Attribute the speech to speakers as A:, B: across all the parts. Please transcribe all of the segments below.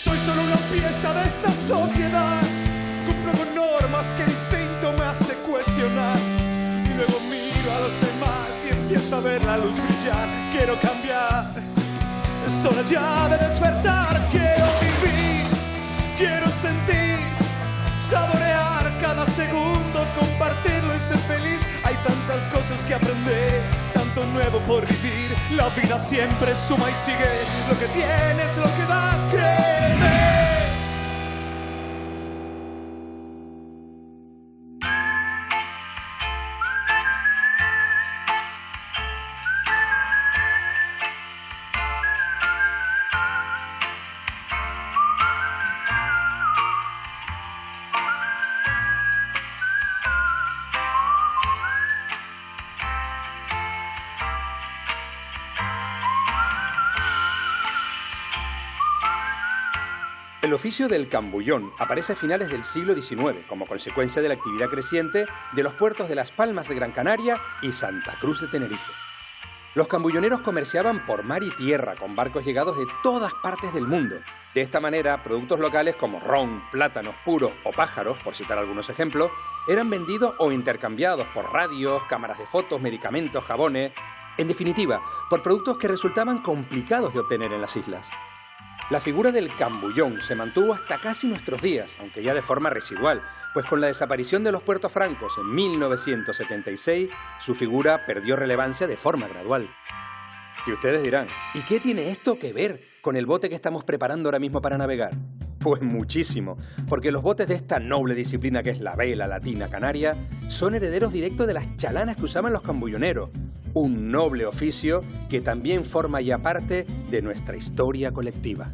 A: Soy solo una pieza de esta sociedad. Cumplo con normas que el instinto me hace cuestionar. Y luego miro a los demás y empiezo a ver la luz brillar. Quiero cambiar, es hora ya de despertar. Quiero vivir, quiero sentir, saborear cada segundo, compartirlo y ser feliz. Hay tantas cosas que aprender, tanto nuevo por vivir. La vida siempre suma y sigue. Lo que tienes, lo que das, créeme.
B: El oficio del cambullón aparece a finales del siglo XIX como consecuencia de la actividad creciente de los puertos de Las Palmas de Gran Canaria y Santa Cruz de Tenerife. Los cambulloneros comerciaban por mar y tierra con barcos llegados de todas partes del mundo. De esta manera, productos locales como ron, plátanos puros o pájaros, por citar algunos ejemplos, eran vendidos o intercambiados por radios, cámaras de fotos, medicamentos, jabones... En definitiva, por productos que resultaban complicados de obtener en las islas. La figura del cambullón se mantuvo hasta casi nuestros días, aunque ya de forma residual, pues con la desaparición de los puertos francos en 1976, su figura perdió relevancia de forma gradual. Y ustedes dirán, ¿y qué tiene esto que ver con el bote que estamos preparando ahora mismo para navegar? Pues muchísimo, porque los botes de esta noble disciplina que es la vela latina canaria son herederos directos de las chalanas que usaban los cambulloneros, un noble oficio que también forma ya parte de nuestra historia colectiva.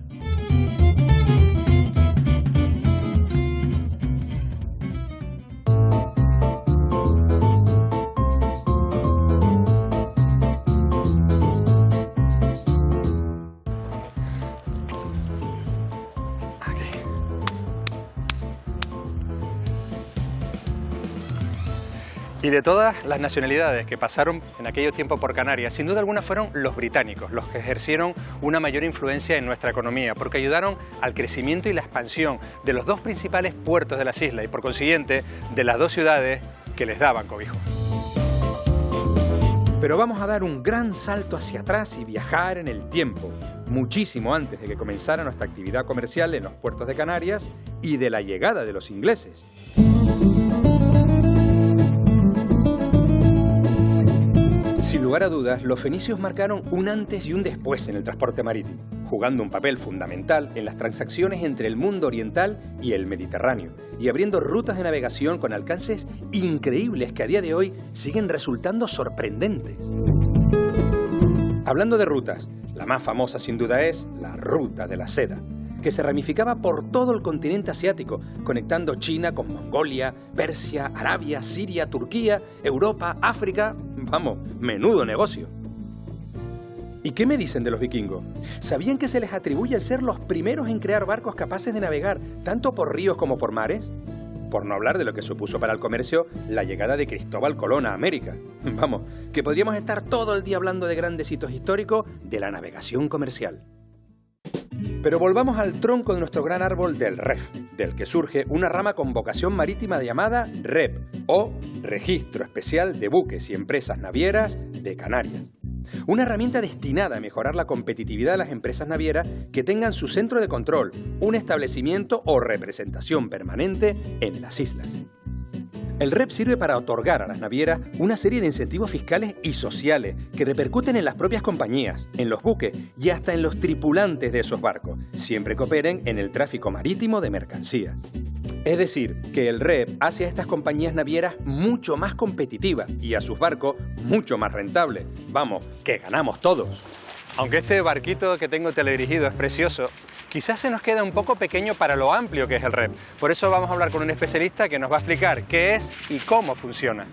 C: Y de todas las nacionalidades que pasaron en aquellos tiempos por Canarias, sin duda alguna fueron los británicos, los que ejercieron una mayor influencia en nuestra economía, porque ayudaron al crecimiento y la expansión de los dos principales puertos de las islas y, por consiguiente, de las dos ciudades que les daban cobijo.
B: Pero vamos a dar un gran salto hacia atrás y viajar en el tiempo, muchísimo antes de que comenzara nuestra actividad comercial en los puertos de Canarias y de la llegada de los ingleses. Sin lugar a dudas, los fenicios marcaron un antes y un después en el transporte marítimo, jugando un papel fundamental en las transacciones entre el mundo oriental y el Mediterráneo, y abriendo rutas de navegación con alcances increíbles que a día de hoy siguen resultando sorprendentes. Hablando de rutas, la más famosa sin duda es la Ruta de la Seda, que se ramificaba por todo el continente asiático, conectando China con Mongolia, Persia, Arabia, Siria, Turquía, Europa, África... Vamos, menudo negocio. ¿Y qué me dicen de los vikingos? ¿Sabían que se les atribuye el ser los primeros en crear barcos capaces de navegar tanto por ríos como por mares? Por no hablar de lo que supuso para el comercio la llegada de Cristóbal Colón a América. Vamos, que podríamos estar todo el día hablando de grandes hitos históricos de la navegación comercial. Pero volvamos al tronco de nuestro gran árbol del REF, del que surge una rama con vocación marítima llamada REP, o Registro Especial de Buques y Empresas Navieras de Canarias. Una herramienta destinada a mejorar la competitividad de las empresas navieras que tengan su centro de control, un establecimiento o representación permanente en las islas. El REP sirve para otorgar a las navieras una serie de incentivos fiscales y sociales que repercuten en las propias compañías, en los buques y hasta en los tripulantes de esos barcos, siempre que operen en el tráfico marítimo de mercancías. Es decir, que el REP hace a estas compañías navieras mucho más competitivas y a sus barcos mucho más rentables. Vamos, que ganamos todos.
C: Aunque este barquito que tengo teledirigido es precioso, quizás se nos queda un poco pequeño para lo amplio que es el REP. Por eso vamos a hablar con un especialista que nos va a explicar qué es y cómo funciona.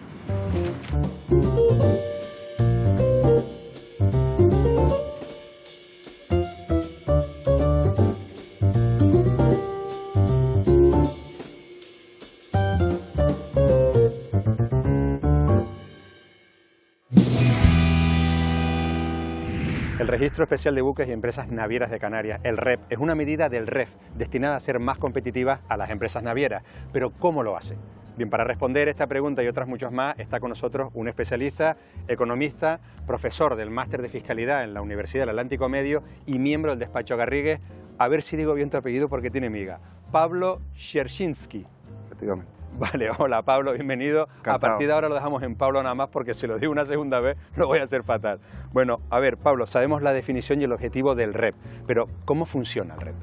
C: El Registro Especial de Buques y Empresas Navieras de Canarias, el REP, es una medida del REF destinada a hacer más competitivas a las empresas navieras. Pero ¿cómo lo hace? Bien, para responder esta pregunta y otras muchas más, está con nosotros un especialista, economista, profesor del Máster de Fiscalidad en la Universidad del Atlántico Medio y miembro del despacho Garrigues, a ver si digo bien tu apellido porque tiene miga, Pablo Sierczynski.
D: Efectivamente.
C: Vale, hola Pablo, bienvenido.
D: Encantado.
C: A partir de ahora lo dejamos en Pablo nada más porque si lo digo una segunda vez lo voy a hacer fatal. Bueno, a ver, Pablo, sabemos la definición y el objetivo del REP, pero ¿cómo funciona el REP?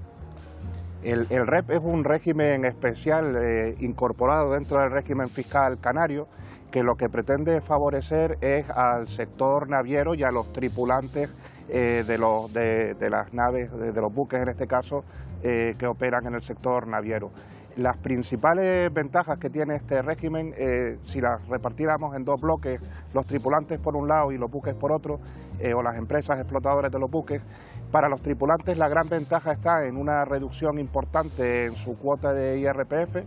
D: El REP es un régimen especial incorporado dentro del régimen fiscal canario que lo que pretende favorecer es al sector naviero y a los tripulantes de las naves, de los buques en este caso, que operan en el sector naviero. Las principales ventajas que tiene este régimen, si las repartiéramos en dos bloques, los tripulantes por un lado y los buques por otro, o las empresas explotadoras de los buques, para los tripulantes la gran ventaja está en una reducción importante en su cuota de IRPF,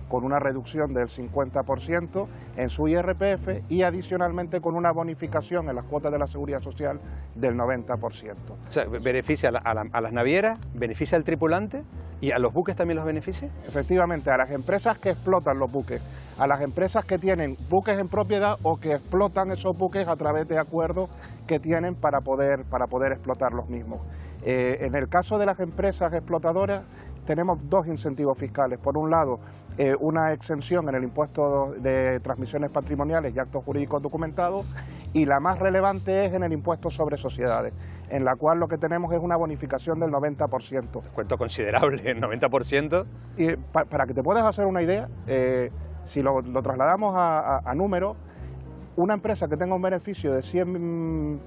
D: con una reducción del 50% en su IRPF y adicionalmente con una bonificación en las cuotas de la Seguridad Social del 90%.
C: O sea, beneficia a las navieras, beneficia al tripulante y a los buques también los beneficia.
D: Efectivamente, a las empresas que explotan los buques, a las empresas que tienen buques en propiedad o que explotan esos buques a través de acuerdos que tienen para poder explotar los mismos. En el caso de las empresas explotadoras tenemos dos incentivos fiscales. Por un lado, una exención en el impuesto de transmisiones patrimoniales y actos jurídicos documentados, y la más relevante es en el impuesto sobre sociedades, en la cual lo que tenemos es una bonificación del 90%.
C: Descuento considerable, el 90%.
D: Y para que te puedas hacer una idea, si lo trasladamos a números, una empresa que tenga un beneficio de 100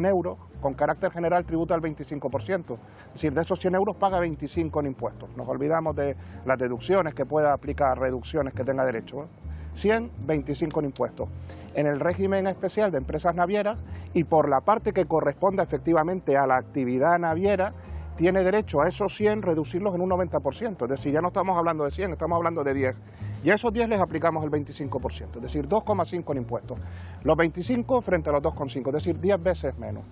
D: euros, con carácter general tributa al 25%. Es decir, de esos 100 euros paga 25 en impuestos. Nos olvidamos de las deducciones que pueda aplicar, reducciones que tenga derecho. 100, 25 en impuestos. En el régimen especial de empresas navieras, y por la parte que corresponde efectivamente a la actividad naviera, tiene derecho a esos 100 reducirlos en un 90%. Es decir, ya no estamos hablando de 100, estamos hablando de 10. Y a esos 10 les aplicamos el 25%, es decir, 2,5 en impuestos. Los 25 frente a los 2,5, es decir, 10 veces menos.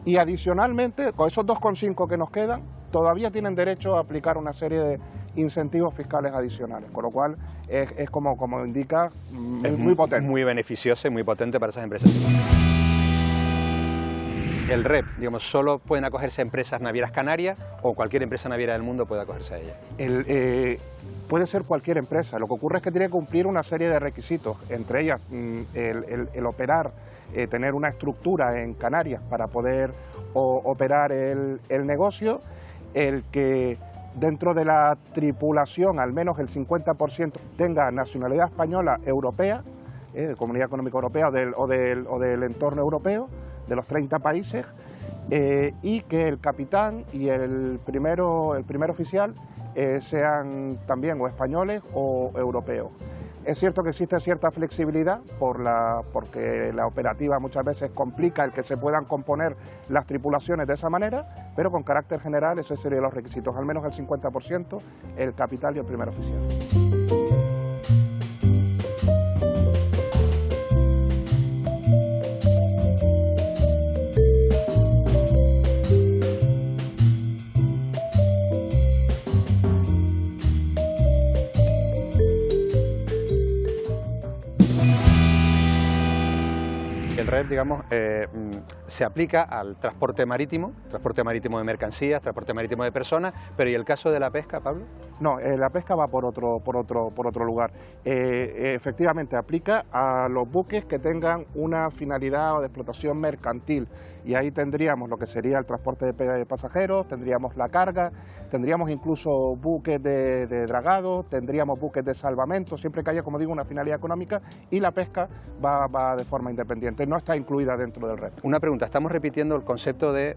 D: Y adicionalmente, con esos 2,5 que nos quedan, todavía tienen derecho a aplicar una serie de incentivos fiscales adicionales, con lo cual es como indica, muy potente.
C: Muy beneficioso y muy potente para esas empresas. El REP, digamos, solo pueden acogerse a empresas navieras canarias o cualquier empresa naviera del mundo puede acogerse a ella.
D: Puede ser cualquier empresa, lo que ocurre es que tiene que cumplir una serie de requisitos, entre ellas el operar, tener una estructura en Canarias para poder operar el negocio, el que dentro de la tripulación al menos el 50% tenga nacionalidad española europea, de Comunidad Económica Europea o del entorno europeo, de los 30 países, y que el capitán y el primer oficial sean también o españoles o europeos. Es cierto que existe cierta flexibilidad porque la operativa muchas veces complica el que se puedan componer las tripulaciones de esa manera, pero con carácter general esos serían los requisitos, al menos el 50%, el capitán y el primer oficial.
C: El REP, digamos, se aplica al transporte marítimo de mercancías, transporte marítimo de personas, pero ¿y el caso de la pesca, Pablo?
D: No, la pesca va por otro lugar. Efectivamente, aplica a los buques que tengan una finalidad de explotación mercantil, y ahí tendríamos lo que sería el transporte de pasajeros, tendríamos la carga, tendríamos incluso buques de dragado, tendríamos buques de salvamento, siempre que haya, como digo, una finalidad económica, y la pesca va de forma independiente, no está incluida dentro del REP.
C: Una pregunta, estamos repitiendo el concepto de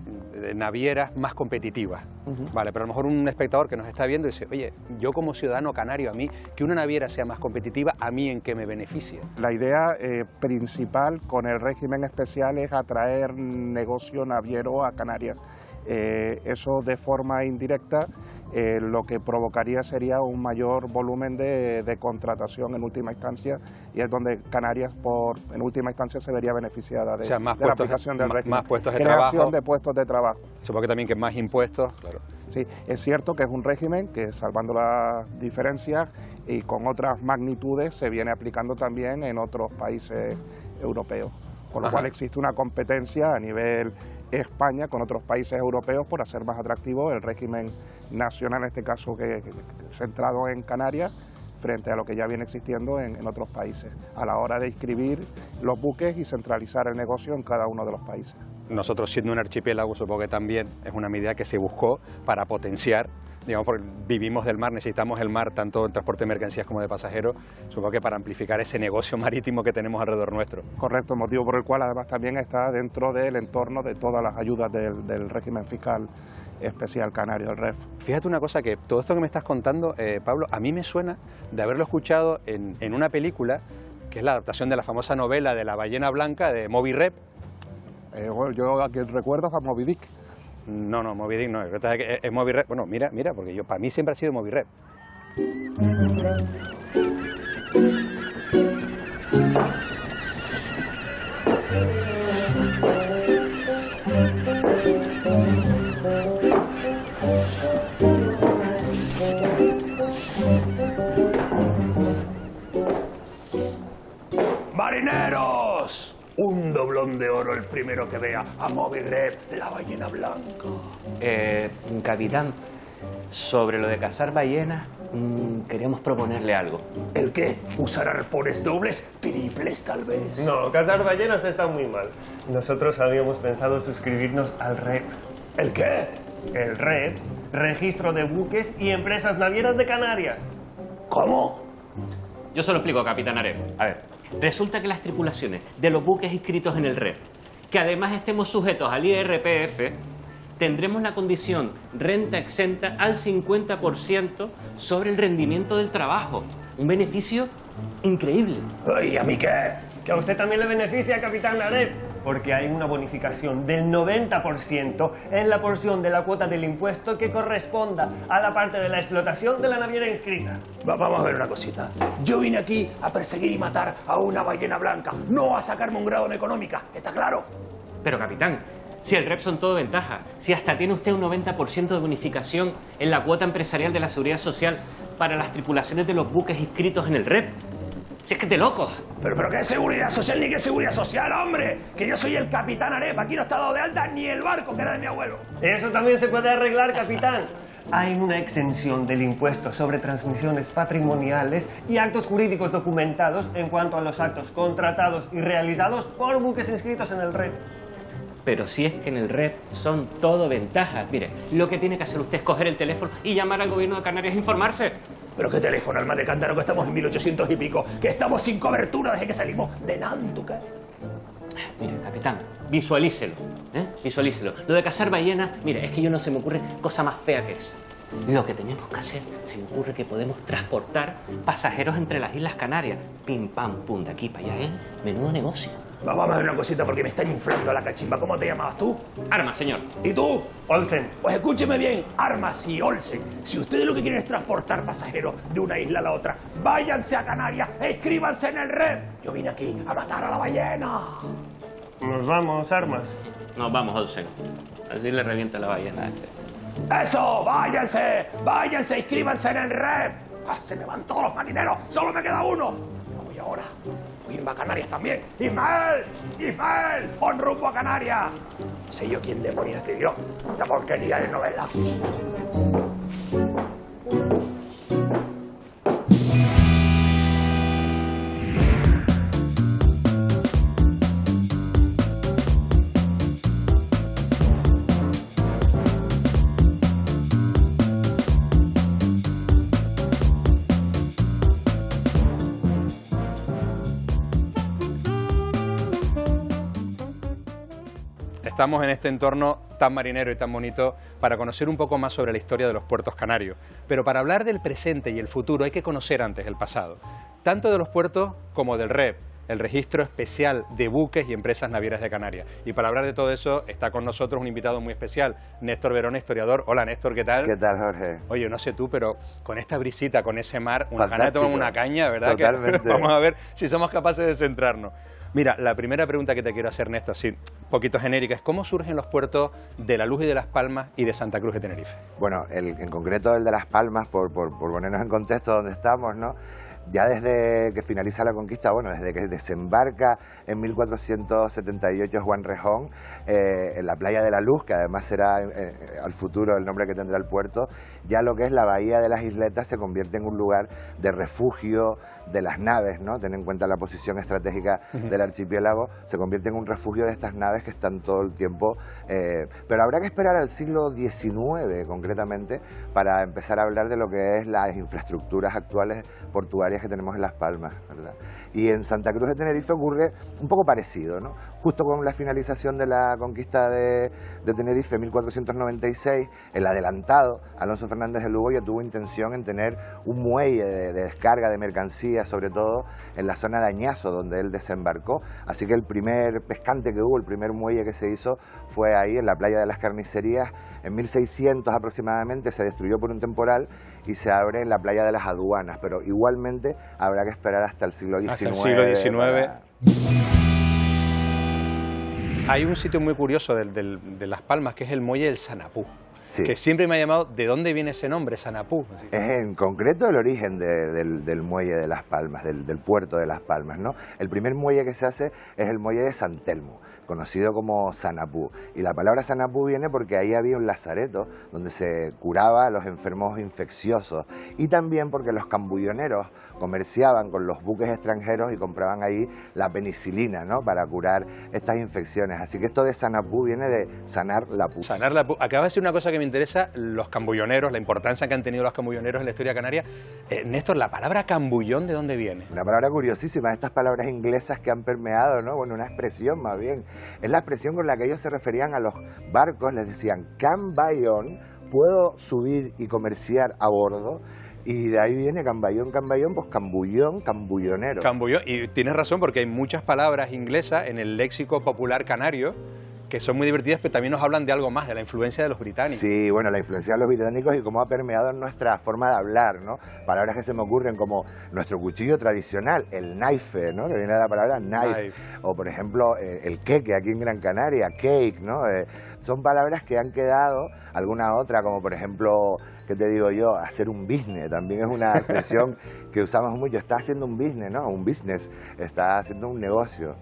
C: navieras más competitivas. Vale, pero a lo mejor un espectador que nos está viendo dice, oye, yo como ciudadano canario, a mí, que una naviera sea más competitiva, ¿a mí en qué me beneficia?
D: La idea principal con el régimen especial es atraer negocio naviero a Canarias. Eso de forma indirecta lo que provocaría sería un mayor volumen de contratación en última instancia, y es donde Canarias en última instancia se vería beneficiada de,
C: o sea, más
D: de
C: puestos,
D: la aplicación del régimen.
C: Más puestos de
D: creación
C: trabajo.
D: de puestos de trabajo.
C: Supongo que también que más impuestos, claro.
D: Sí, es cierto que es un régimen que, salvando las diferencias y con otras magnitudes, se viene aplicando también en otros países europeos, con lo cual existe una competencia a nivel España con otros países europeos por hacer más atractivo el régimen nacional, en este caso que centrado en Canarias, frente a lo que ya viene existiendo en otros países, a la hora de inscribir los buques y centralizar el negocio en cada uno de los países. Nosotros,
C: siendo un archipiélago, supongo que también es una medida que se buscó para potenciar, digamos, porque vivimos del mar, necesitamos el mar tanto en transporte de mercancías como de pasajeros, supongo que para amplificar ese negocio marítimo que tenemos alrededor nuestro.
D: Correcto, motivo por el cual además también está dentro del entorno de todas las ayudas del régimen fiscal especial canario, el REF.
C: Fíjate una cosa, que todo esto que me estás contando, Pablo, a mí me suena de haberlo escuchado en una película que es la adaptación de la famosa novela de La ballena blanca de Moby Rep.
D: Bueno, yo aquí recuerdo a Moby Dick.
C: No, Moby Dick no, es Moby Rep. Bueno, mira, porque para mí siempre ha sido Moby Rep.
A: ¡Marineros! Un doblón de oro el primero que vea a Moby Rep, la ballena blanca.
E: Capitán, sobre lo de cazar ballenas, queríamos proponerle algo.
A: ¿El qué? ¿Usar arpones dobles, triples tal vez?
F: No, cazar ballenas está muy mal. Nosotros habíamos pensado suscribirnos al REP.
A: ¿El qué?
F: El REP, Registro de Buques y Empresas Navieras de Canarias.
A: ¿Cómo?
E: Yo se lo explico, Capitán Arep. A ver, resulta que las tripulaciones de los buques inscritos en el REP, que además estemos sujetos al IRPF, tendremos la condición renta exenta al 50% sobre el rendimiento del trabajo. Un beneficio increíble.
A: ¿Y a mí qué?
F: Que a usted también le beneficia, Capitán Arep, porque hay una bonificación del 90% en la porción de la cuota del impuesto que corresponda a la parte de la explotación de la naviera inscrita.
A: Vamos a ver una cosita. Yo vine aquí a perseguir y matar a una ballena blanca, no a sacarme un grado en económica, ¿está claro?
E: Pero, capitán, si el REP son todo ventaja, si hasta tiene usted un 90% de bonificación en la cuota empresarial de la Seguridad Social para las tripulaciones de los buques inscritos en el REP, si es que te locos.
A: Pero qué seguridad social ni qué seguridad social, hombre. Que yo soy el Capitán Arep, aquí no está dado de alta ni el barco que era de mi abuelo.
F: Eso también se puede arreglar, capitán. Hay una exención del impuesto sobre transmisiones patrimoniales y actos jurídicos documentados en cuanto a los actos contratados y realizados por buques inscritos en el REP.
E: Pero si es que en el REP son todo ventajas. Mire, lo que tiene que hacer usted es coger el teléfono y llamar al gobierno de Canarias e informarse.
A: Pero qué teléfono, alma de cántaro, que estamos en 1800 y pico, que estamos sin cobertura desde que salimos de Nantucket.
E: Mire, capitán, visualícelo, visualícelo. Lo de cazar ballenas, mire, es que yo no se me ocurre cosa más fea que esa. Lo que tenemos que hacer, se me ocurre que podemos transportar pasajeros entre las Islas Canarias. Pim, pam, pum, de aquí para allá, Menudo negocio.
A: Vamos a ver una cosita porque me están inflando la cachimba. ¿Cómo te llamabas tú?
E: Armas, señor.
A: ¿Y tú?
F: Olsen.
A: Pues escúcheme bien, Armas y Olsen. Si ustedes lo que quieren es transportar pasajeros de una isla a la otra, váyanse a Canarias e inscríbanse en el REP. Yo vine aquí a matar a la ballena.
F: Nos vamos, Armas.
E: Nos vamos, Olsen. Así le revienta la ballena a este.
A: ¡Eso! ¡Váyanse! ¡Váyanse! ¡Inscríbanse en el REP! ¡Ah, se me van todos los marineros! ¡Solo me queda uno! ¿Cómo voy ahora? Voy a irme a Canarias también. ¡Ismael! ¡Ismael! ¡Pon rumbo a Canarias! No sé yo quién demonios escribió esta porquería de novela.
C: estamos en este entorno tan marinero y tan bonito para conocer un poco más sobre la historia de los puertos canarios. Pero para hablar del presente y el futuro hay que conocer antes el pasado, tanto de los puertos como del REP, el Registro Especial de Buques y Empresas Navieras de Canarias. Y para hablar de todo eso está con nosotros un invitado muy especial, Néstor Verona, historiador. Hola Néstor, ¿qué tal?
G: ¿Qué tal, Jorge?
C: Oye, no sé tú, pero con esta brisita, con ese mar, una gana de
G: Fantástico.
C: tomar una caña, ¿verdad?
G: Totalmente.
C: Que vamos a ver si somos capaces de centrarnos. Mira, la primera pregunta que te quiero hacer, Néstor, así, un poquito genérica, es ¿cómo surgen los puertos de La Luz y de Las Palmas y de Santa Cruz de Tenerife?
G: Bueno, en concreto el de Las Palmas, por ponernos en contexto donde estamos, ¿no? Ya desde que finaliza la conquista, bueno, desde que desembarca en 1478 Juan Rejón en la playa de la Luz, que además será al futuro el nombre que tendrá el puerto, ya lo que es la bahía de las isletas se convierte en un lugar de refugio de las naves, ¿no? Ten en cuenta la posición estratégica del archipiélago, se convierte en un refugio de estas naves que están todo el tiempo, pero habrá que esperar al siglo XIX concretamente para empezar a hablar de lo que es las infraestructuras actuales portuarias que tenemos en Las Palmas, ¿verdad? Y en Santa Cruz de Tenerife ocurre un poco parecido, ¿no? Justo con la finalización de la conquista de Tenerife en 1496, el adelantado Alonso Fernández de Lugo ya tuvo intención en tener un muelle de descarga de mercancías, sobre todo en la zona de Añazo, donde él desembarcó. Así que el primer pescante que hubo, el primer muelle que se hizo, fue ahí en la playa de las Carnicerías. En 1600 aproximadamente se destruyó por un temporal y se abre en la playa de las Aduanas, pero igualmente habrá que esperar hasta el siglo XIX.
C: Hasta el siglo XIX. Hay un sitio muy curioso de Las Palmas, que es el muelle del Sanapú,
G: Sí.
C: que siempre me ha llamado, ¿de dónde viene ese nombre, Sanapú? Así.
G: Es en concreto el origen del muelle de Las Palmas, del puerto de Las Palmas, ¿no? El primer muelle que se hace es el muelle de San Telmo, conocido como Sanapú. Y la palabra Sanapú viene porque ahí había un lazareto donde se curaba a los enfermos infecciosos y también porque los cambulloneros comerciaban con los buques extranjeros y compraban ahí la penicilina, ¿no? Para curar estas infecciones. Así que esto de Sanapú viene de sanar la pu.
C: Sanar la pu. Acaba de decir una cosa que me interesa, los cambulloneros, la importancia que han tenido los cambulloneros en la historia canaria. Néstor, ¿la palabra cambullón de dónde viene?
G: Una palabra curiosísima, estas palabras inglesas que han permeado, ¿no? Bueno, una expresión más bien. Es la expresión con la que ellos se referían a los barcos, les decían, cambayón, puedo subir y comerciar a bordo. Y de ahí viene cambayón, pues cambullón, cambullonero.
C: Cambullón, y tienes razón porque hay muchas palabras inglesas en el léxico popular canario que son muy divertidas, pero también nos hablan de algo más, de la influencia de los británicos.
G: Sí, bueno, la influencia de los británicos y cómo ha permeado en nuestra forma de hablar, ¿no? Palabras que se me ocurren como nuestro cuchillo tradicional, el knife, ¿no? Que viene de la palabra knife. O, por ejemplo, el queque aquí en Gran Canaria, cake, ¿no? Son palabras que han quedado, alguna otra, como por ejemplo, ¿qué te digo yo? Hacer un business, también es una expresión que usamos mucho. Está haciendo un business, ¿no? Un business, está haciendo un negocio.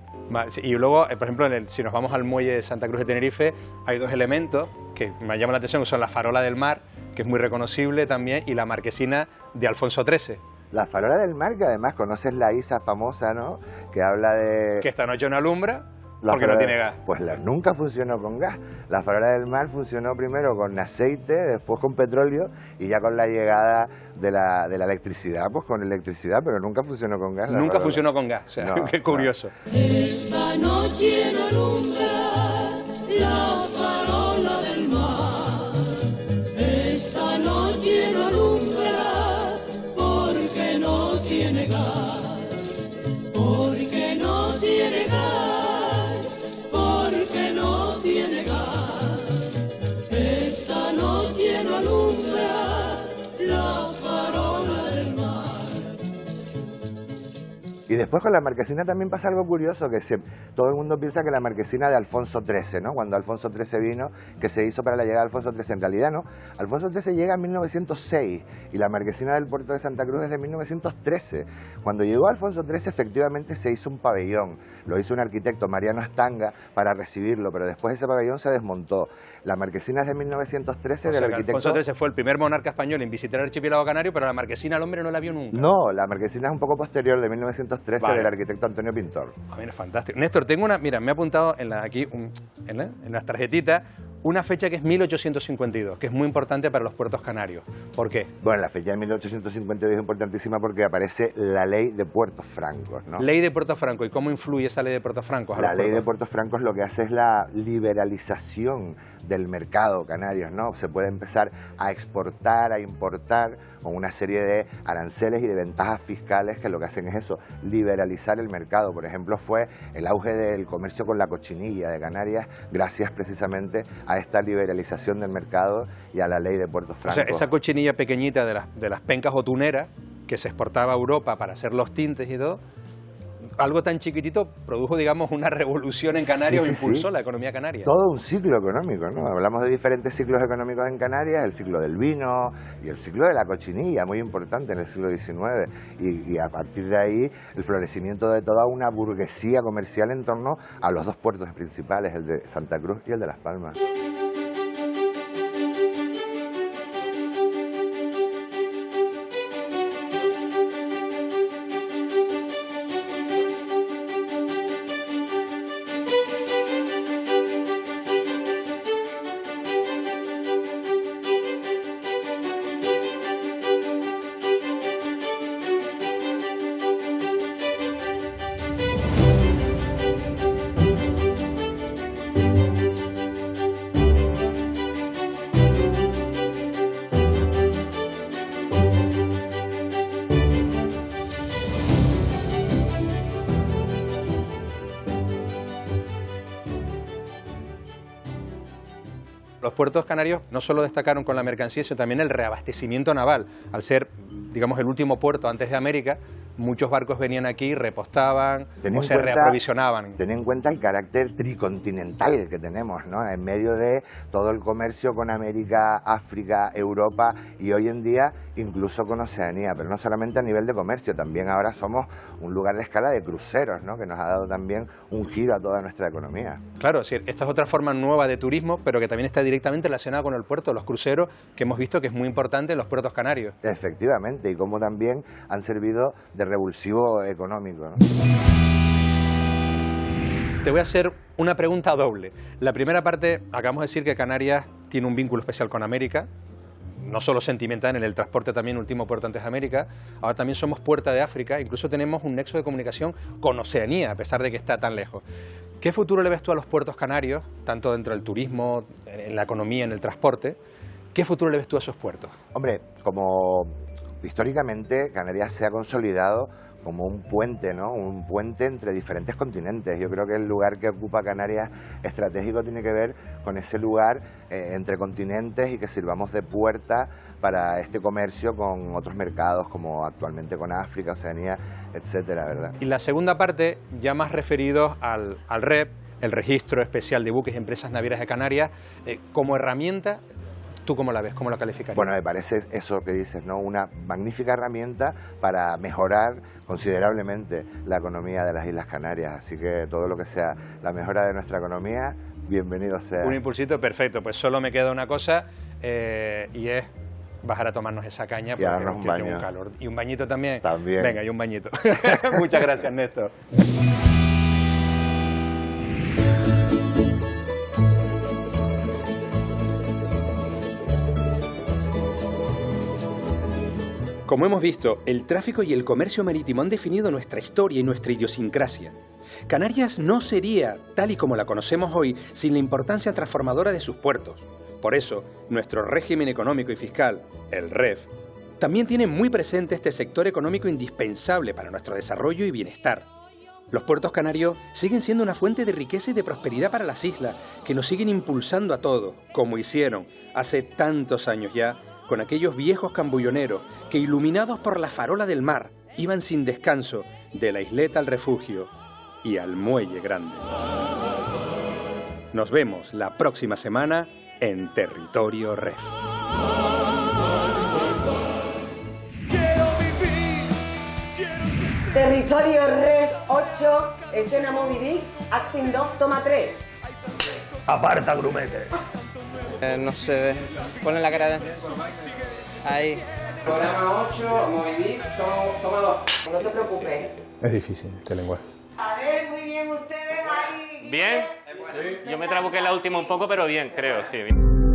C: Y luego, por ejemplo, si nos vamos al muelle de Santa Cruz de Tenerife, hay dos elementos que me llaman la atención, que son la farola del mar, que es muy reconocible también, y la marquesina de Alfonso XIII.
G: La farola del mar, que además conoces la Isa famosa, ¿no? Que habla de...
C: Que esta noche no alumbra porque no tiene gas.
G: Pues nunca funcionó con gas. La farola del mar funcionó primero con aceite, después con petróleo y ya con la llegada de la electricidad, pues con electricidad, pero nunca funcionó con gas.
C: Nunca funcionó con gas, o sea,
G: no,
C: qué curioso.
H: No. Esta noche no alumbra la farola del mar. Esta noche no alumbra porque no tiene gas. Porque no tiene gas. Porque no tiene gas. Esta noche no alumbra la farola del mar.
G: Y después con la marquesina también pasa algo curioso, que todo el mundo piensa que la marquesina de Alfonso XIII, ¿no? Cuando Alfonso XIII vino, que se hizo para la llegada de Alfonso XIII. En realidad no, Alfonso XIII llega en 1906 y la marquesina del puerto de Santa Cruz es de 1913. Cuando llegó Alfonso XIII efectivamente se hizo un pabellón, lo hizo un arquitecto, Mariano Estanga, para recibirlo, pero después ese pabellón se desmontó. La marquesina es de 1913 del arquitecto...
C: Alfonso XIII fue el primer monarca español en visitar el archipiélago canario, pero la marquesina al hombre no la vio nunca.
G: No, la marquesina es un poco posterior, de 1913,
C: vale,
G: del arquitecto Antonio Pintor.
C: Mira, fantástico. Néstor, tengo una, mira, me he apuntado aquí en las tarjetitas una fecha que es 1852, que es muy importante para los puertos canarios. ¿Por qué?
G: Bueno, la fecha de 1852 es importantísima porque aparece la ley de Puertos Francos, ¿no?
C: Ley de Puertos Francos. ¿Y cómo influye esa ley de Puertos Francos?
G: La ley de Puertos Francos lo que hace es la liberalización del mercado canario, ¿no? Se puede empezar a exportar, a importar con una serie de aranceles y de ventajas fiscales que lo que hacen es eso, liberalizar el mercado. Por ejemplo, fue el auge del comercio con la cochinilla de Canarias gracias precisamente a esta liberalización del mercado y a la ley de Puertos Francos.
C: O sea, esa cochinilla pequeñita de las pencas o tuneras que se exportaba a Europa para hacer los tintes y todo, algo tan chiquitito produjo, digamos, una revolución en Canarias, impulsó la economía canaria.
G: Todo un ciclo económico, ¿no? Hablamos de diferentes ciclos económicos en Canarias, el ciclo del vino y el ciclo de la cochinilla, muy importante en el siglo XIX. Y a partir de ahí, el florecimiento de toda una burguesía comercial en torno a los dos puertos principales, el de Santa Cruz y el de Las Palmas.
C: Los puertos canarios no solo destacaron con la mercancía, sino también el reabastecimiento naval. Al ser, digamos, el último puerto antes de América, muchos barcos venían aquí, repostaban o se reaprovisionaban.
G: Ten en cuenta el carácter tricontinental que tenemos, ¿no? En medio de todo el comercio con América, África, Europa y hoy en día incluso con Oceanía, pero no solamente a nivel de comercio, también ahora somos un lugar de escala de cruceros, ¿no? Que nos ha dado también un giro a toda nuestra economía.
C: Claro, esta es otra forma nueva de turismo, pero que también está directamente relacionada con el puerto, los cruceros, que hemos visto que es muy importante en los puertos canarios.
G: Efectivamente, y como también han servido de revulsivo económico, ¿no?
C: Te voy a hacer una pregunta doble. La primera parte, acabamos de decir que Canarias tiene un vínculo especial con América, no solo sentimental, en el transporte también, último puerto antes de América, ahora también somos puerta de África, incluso tenemos un nexo de comunicación con Oceanía, a pesar de que está tan lejos. ¿Qué futuro le ves tú a los puertos canarios, tanto dentro del turismo, en la economía, en el transporte? ¿Qué futuro le ves tú a esos puertos?
G: Hombre, como históricamente Canarias se ha consolidado como un puente, ¿no? Un puente entre diferentes continentes. Yo creo que el lugar que ocupa Canarias estratégico tiene que ver con ese lugar entre continentes y que sirvamos de puerta para este comercio con otros mercados como actualmente con África, Oceanía, etcétera, ¿verdad?
C: Y la segunda parte, ya más referidos al REP, el Registro Especial de Buques y Empresas Navieras de Canarias, como herramienta. ¿Tú cómo la ves? ¿Cómo la calificarías?
G: Bueno, me parece eso que dices, ¿no? Una magnífica herramienta para mejorar considerablemente la economía de las Islas Canarias. Así que todo lo que sea la mejora de nuestra economía, bienvenido sea.
C: Un impulsito, perfecto. Pues solo me queda una cosa y es bajar a tomarnos esa caña porque
G: darnos un baño.
C: Tengo un calor. ¿Y un bañito también?
G: También.
C: Venga, y un bañito. Muchas gracias, Néstor.
B: Como hemos visto, el tráfico y el comercio marítimo han definido nuestra historia y nuestra idiosincrasia. Canarias no sería tal y como la conocemos hoy sin la importancia transformadora de sus puertos. Por eso, nuestro régimen económico y fiscal, el REF, también tiene muy presente este sector económico indispensable para nuestro desarrollo y bienestar. Los puertos canarios siguen siendo una fuente de riqueza y de prosperidad para las islas, que nos siguen impulsando a todos, como hicieron hace tantos años ya, con aquellos viejos cambulloneros que, iluminados por la farola del mar, iban sin descanso de la isleta al refugio y al muelle grande. Nos vemos la próxima semana en Territorio REF.
I: Territorio REF 8, escena Moby Dick, acting 2, toma 3.
F: Aparta, grumete.
J: No se ve. Ponle la cara de... Ahí.
C: Programa 8, Moby Dick, toma 2.
I: No te preocupes.
C: Es difícil este lenguaje.
I: A ver, muy bien ustedes ahí.
E: Bien. Yo me trabuqué la última un poco, pero bien, creo, sí. Bien.